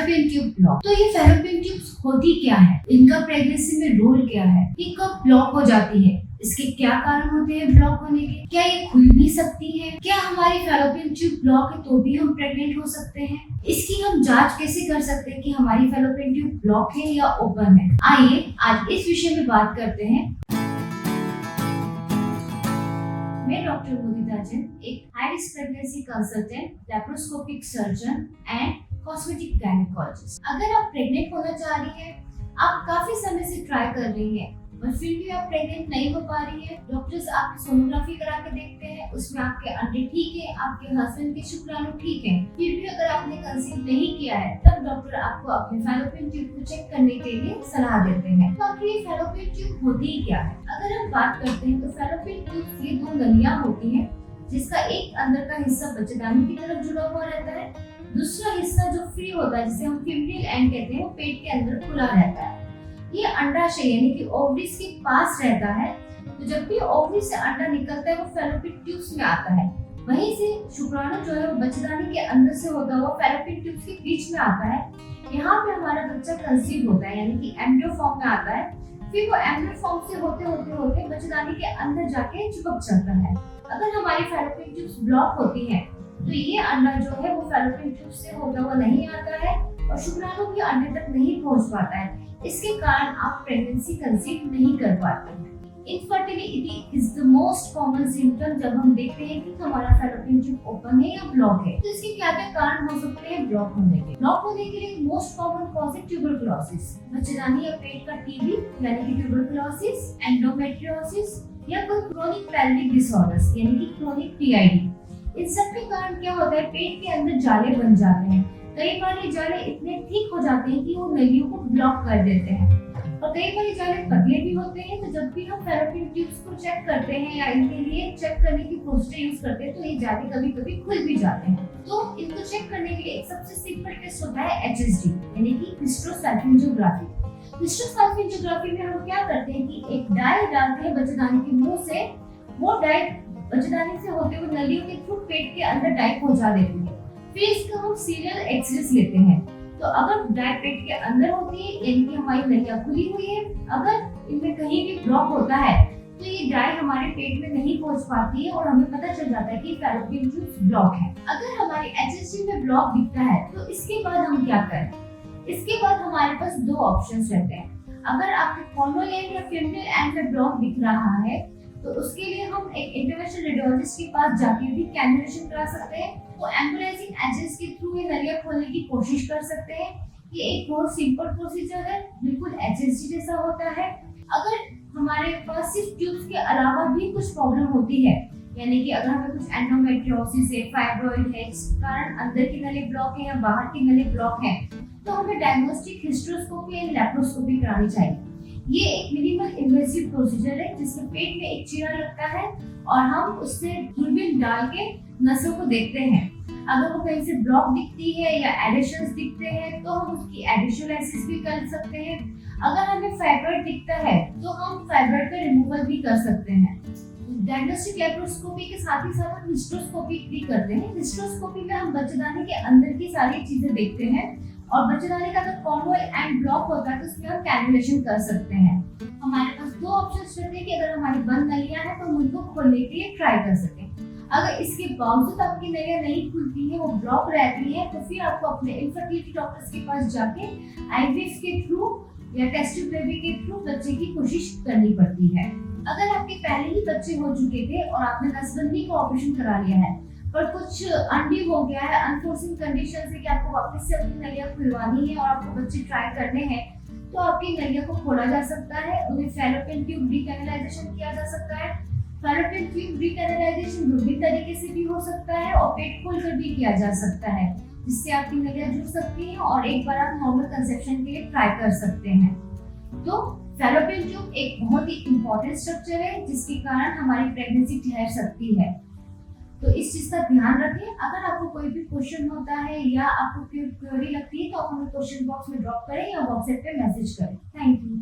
Fallopian tube block. तो ये fallopian tubes होती क्या है, इनका प्रेगनेंसी में रोल क्या है, ये कब ब्लॉक हो जाती है, इसके क्या कारण होते हैं ब्लॉक होने के, क्या ये खुल भी सकती है, क्या हमारी फैलोपियन ट्यूब ब्लॉक है तो भी हम प्रेग्नेंट हो सकते हैं, इसकी हम जांच कैसे कर सकते हैं कि हमारी फैलोपियन ट्यूब ब्लॉक है या ओपन है। आइए आज इस विषय में बात करते हैं। मैं डॉक्टर मुदिता जैन, एक high risk pregnancy consultant, laparoscopic surgeon and cosmetic gynaecologist. अगर आप प्रेग्नेंट होना चाह रही हैं, आप काफी समय से ट्राई कर रही हैं और फिर भी आप प्रेग्नेंट नहीं हो पा रही है, डॉक्टर्स आपकी सोनोग्राफी करा के देखते हैं, उसमें आपके अंडे ठीक है, आपके हस्बैंड के शुक्राणु ठीक है, फिर भी अगर आपने कंसीव नहीं किया है, तब डॉक्टर आपको अपने फैलोपियन ट्यूब को चेक करने के लिए सलाह देते हैं। तो आखिर ये फैलोपियन ट्यूब होती ही क्या है? अगर हम बात करते हैं तो फैलोपियन ट्यूब ये दो नलियां होती हैं, जिसका एक अंदर का हिस्सा बच्चेदानी की तरफ जुड़ा हुआ रहता है, दूसरा हिस्सा जो फ्री होता है, जिसे हम फीमेल एंड कहते हैं, वो पेट के अंदर खुला रहता है। ये अंडाशय यानी कि ओवरीज के पास रहता है। तो जब भी ओवरी से अंडा निकलता है वो फैलोपियन ट्यूब्स में आता है, वहीं से शुक्राणु जो है वो बच्चेदानी के अंदर से होता हुआ फैलोपियन ट्यूब्स के बीच में आता है। यहाँ पे हमारा बच्चा कंसीव होता है यानी कि एम्ब्रियो फॉर्म में आता है, फिर वो एम्ब्रियो फॉर्म से होते होते बच्चेदानी के अंदर जाके चिपक जाता है। अगर हमारी फैलोपियन ट्यूब्स ब्लॉक होती है तो ये अंडा जो है वो फैलोपियन ट्यूब से होता हुआ नहीं आता है और शुक्राणु भी अंडे तक नहीं पहुंच पाता है। इसके कारण आप प्रेगनेंसी कंसीव नहीं कर पाते हैं। Infertility is the most common symptom जब हम देखते हैं कि हमारा फैलोपियन ट्यूब ओपन है या ब्लॉक है। तो इसके क्या क्या कारण हो सकते हैं ब्लॉक होने के? ब्लॉक होने के लिए मोस्ट कॉमन कॉज है ट्यूबरकुलोसिस, बच्चेदानी या पेट का टीबी यानी कि ट्यूबरकुलोसिस, एंडोमेट्रियोसिस या कोई क्रोनिक पेल्विक डिसऑर्डर्स यानी कि क्रोनिक पीआईडी। इन सब के कारण क्या होता है, पेट के अंदर जाले बन जाते हैं। कई बार ये जाले इतने ठीक हो जाते हैं कि वो नलियों को ब्लॉक कर देते हैं और कई बार ये जाले पतले भी होते हैं। तो जब भी हम फैलोपियन ट्यूब्स को चेक करते हैं या इनके लिए चेक करने की प्रोसीजर यूज करते हैं तो ये जाले कभी-कभी खुल भी जाते हैं। तो इनको चेक करने के लिए एक सबसे सिंपल टेस्ट होता है HSG यानी कि हिस्टेरोसल्फिंजियोग्राफी। हिस्टेरोसल्फिंजियोग्राफी में हम क्या करते हैं कि एक डाई डालते हैं बच्चेदानी के मुंह से, वो डाई बच्चेदानी से होते हुए नलियों के थ्रू पेट के अंदर डाई पहुंचा देती है। फिर इसका हम सीरियल एक्सरेस लेते हैं। तो अगर डाई पेट के अंदर होती है यानी कि हमारी नलियां खुली हुई है, अगर इनमें कहीं भी ब्लॉक होता है तो ये डाई हमारे पेट में नहीं पहुंच पाती है और हमें पता चल जाता है कि फैलोपियन ट्यूब्स ब्लॉक है। अगर हमारी HSG में ब्लॉक दिखता है तो इसके बाद हम क्या करें? इसके बाद हमारे पास दो ऑप्शंस रहते हैं। अगर आपके कॉर्नल एंड या फीमेल एंड में ब्लॉक दिख रहा है तो उसके लिए हम एक इंटरवेंशनल रेडियोलॉजिस्ट के पास जाके भी कैन्युलेशन करा सकते हैं। वो एम्बुलेंसिंग एजेंट्स के थ्रू ये नलियां खोलने की कोशिश कर सकते हैं। ये एक बहुत सिंपल प्रोसीजर है, बिल्कुल HSG जैसा होता है। अगर हमारे पास सिर्फ ट्यूब्स के अलावा भी कुछ प्रॉब्लम होती है, यानी कि अगर हमें कुछ एंडोमेट्रियोसिस है, फाइब्रॉइड है, जिस कारण अंदर की नली ब्लॉक है या बाहर की नली ब्लॉक है, तो हमें डायग्नोस्टिक हिस्टेरोस्कोपी या लैप्रोस्कोपी करानी चाहिए। ये एक मिनिमल इन्वेसिव प्रोसीजर है जिसमें पेट में एक चीरा लगता है और हम उससे दूरबीन डाल के नसों को देखते हैं। अगर वो कहीं से ब्लॉक दिखती है या एडिशंस दिखते हैं तो हम उसकी एडिशोलाइसिस भी कर सकते हैं। अगर हमें फाइब्रॉइड दिखता है तो हम फाइब्रॉइड का रिमूवल भी कर सकते हैं। डायग्नोस्टिक लैप्रोस्कोपी के साथ ही साथ हम हिस्टेरोस्कोपी भी करते हैं। हिस्टेरोस्कोपी में हम बच्चेदानी के अंदर की सारी चीजें देखते हैं और बच्चेदानी का अगर कॉर्नल एंड ब्लॉक होता है तो उसमें हम कैन्युलेशन कर सकते हैं। हमारे पास दो ऑप्शंस रहते हैं कि अगर हमारी बंद नलियां हैं तो हम उनको खोलने के लिए ट्राई कर सकें। अगर इसके बावजूद आपकी नलियां नहीं खुलती है, वो ब्लॉक रहती है, तो फिर आपको अपने इनफर्टिलिटी डॉक्टर्स के पास जाके आईवीएफ के थ्रू या टेस्ट ट्यूब बेबी के थ्रू बच्चे की कोशिश करनी पड़ती है। अगर आपके पहले ही बच्चे हो चुके थे और आपने नसबंदी का ऑपरेशन करा लिया है पर कुछ अनड्यू हो गया है, अनफोर्सिंग कंडीशन से कि आपको वापस से अपनी नलियां खुलवानी है और आपको बच्चे ट्राई करने हैं, तो आपकी नलियां को खोला जा सकता है, उन्हें फैलोपियन ट्यूब रिकैनालाइजेशन किया जा सकता है। फैलोपियन ट्यूब रिकैनालाइजेशन दूरबीन तरीके से भी हो सकता है और पेट खोलकर भी किया जा सकता है, जिससे आपकी नलियां जुड़ सकती हैं और एक बार आप नॉर्मल कंसेप्शन के लिए ट्राई कर सकते हैं। तो फैलोपियन ट्यूब एक बहुत ही इम्पोर्टेंट स्ट्रक्चर है जिसके कारण हमारी प्रेगनेंसी ठहर सकती है। तो इस चीज का ध्यान रखें। अगर आपको कोई भी क्वेश्चन होता है या आपको क्वेरी लगती है तो आप हमें क्वेश्चन बॉक्स में ड्रॉप करें या व्हाट्सएप पे मैसेज करें। Thank you.